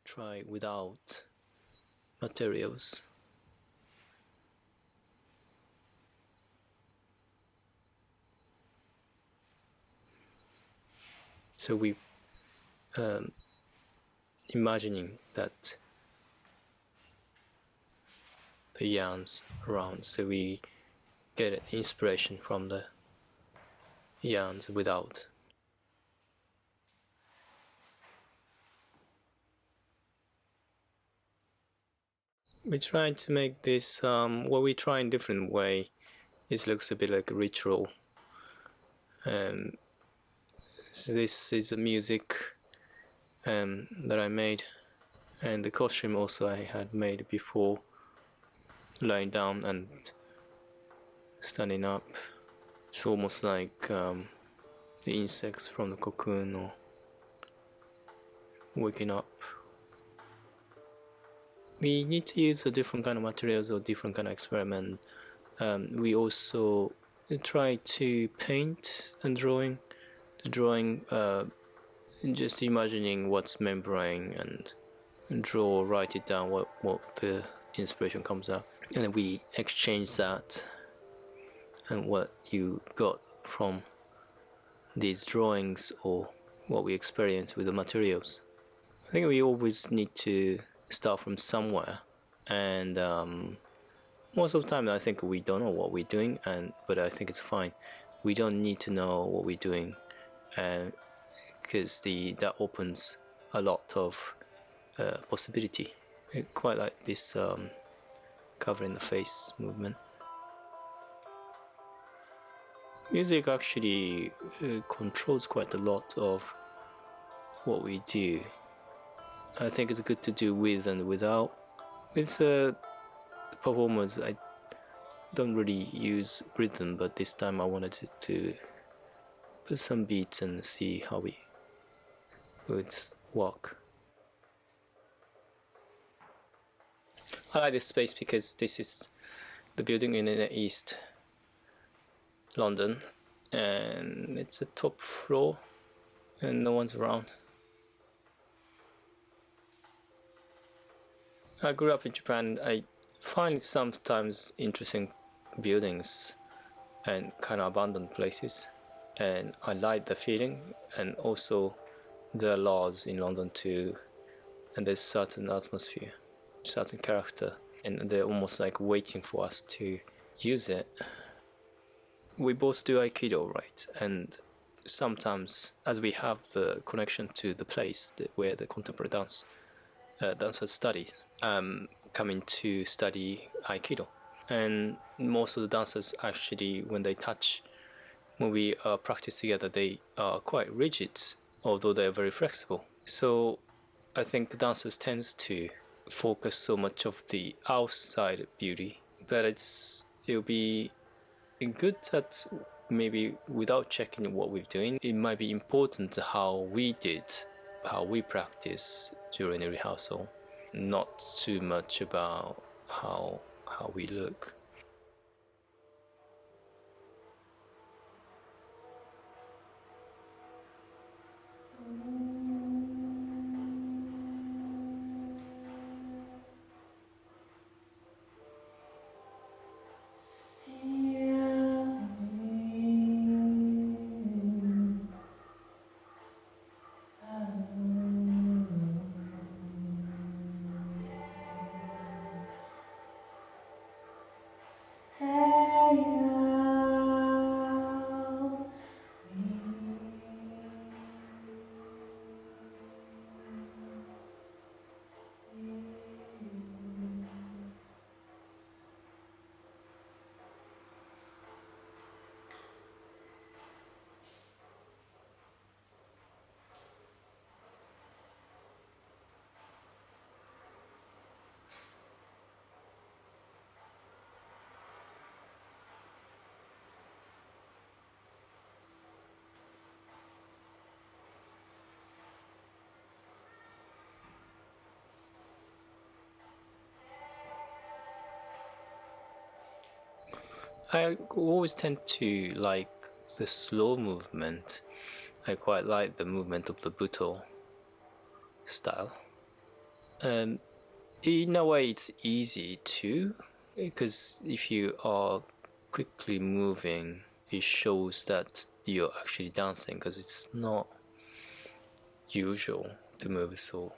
try without materials. So we imagining that the yarns around, so we get inspiration from the yarns without. We try to make this, what we try in different way. It looks a bit like a ritual. So this is a music that I made, and the costume also I had made before, lying down and standing up. It's almost like the insects from the cocoon or waking up. We need to use a different kind of materials or different kind of experiment. We also try to paint and drawing. The drawing, just imagining what's membrane and draw, write it down what the inspiration comes out, and then we exchange that and what you got from these drawings or what we experience with the materials. I think we always need to start from somewhere, and most of the time I think we don't know what we're doing, but I think it's fine. We don't need to know what we're doing, because that opens a lot of possibility. I quite like this covering the face movement. Music actually controls quite a lot of what we do. I think it's good to do with and without. With performers, I don't really use rhythm, but this time I wanted to put some beats and see how we would walk. I like this space because this is the building in the East London, and it's a top floor and no one's around. I grew up in Japan. I find sometimes interesting buildings and kind of abandoned places, and I like the feeling, and also the laws in London too, and there's certain atmosphere, certain character, and they're almost like waiting for us to use it. We both do Aikido, right? And sometimes, as we have the connection to the place where the contemporary dancers study, coming to study Aikido, and most of the dancers actually, when we practice together, they are quite rigid, although they're very flexible. So I think dancers tends to focus so much of the outside beauty, but it'll be good that maybe without checking what we're doing, it might be important how we practice during the rehearsal, not too much about how we look. I always tend to like the slow movement. I quite like the movement of the Buto style. In a way, it's easy too, because if you are quickly moving, it shows that you're actually dancing, because it's not usual to move so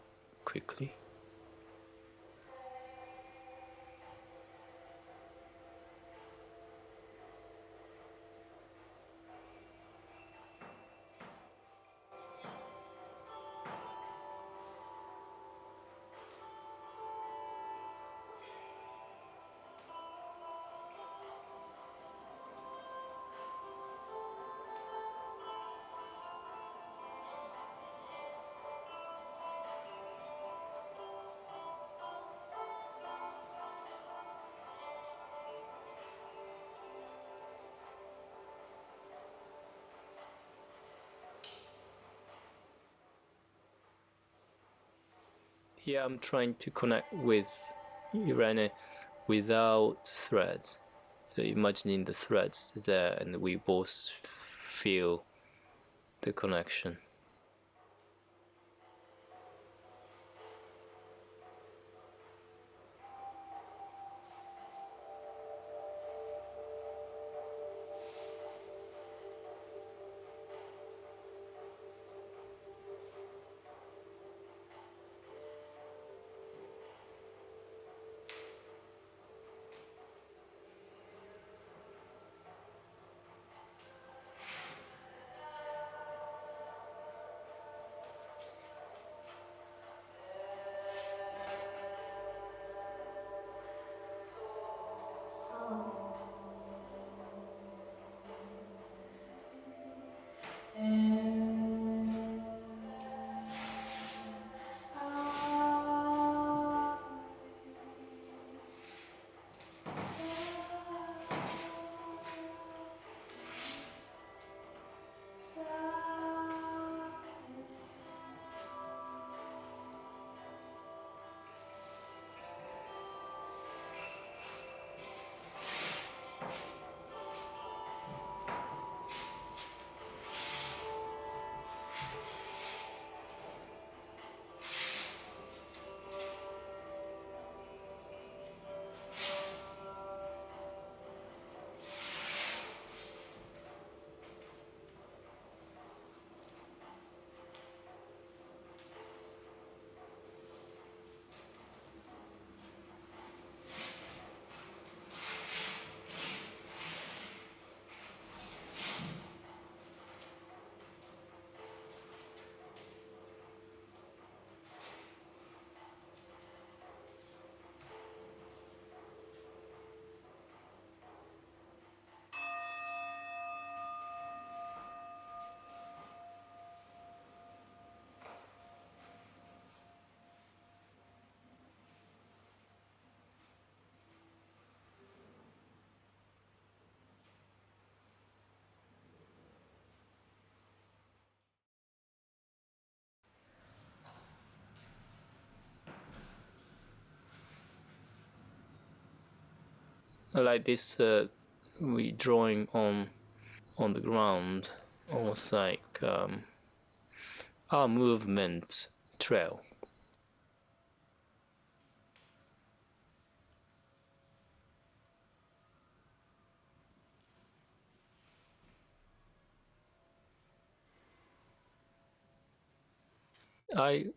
quickly. Here I'm trying to connect with Irene without threads. So imagining the threads there, and we both feel the connection. I like this we drawing on the ground, almost like our movement trail. I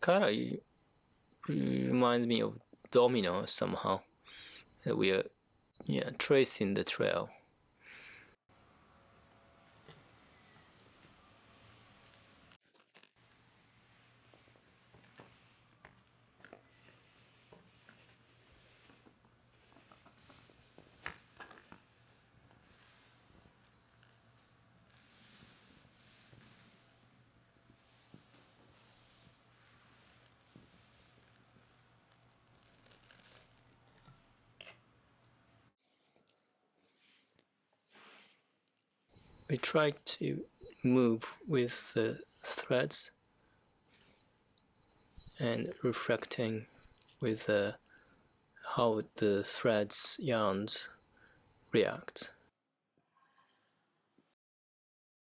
kind of reminds me of domino somehow. That we are tracing the trail. We try to move with the threads and reflecting with how the threads yarns react.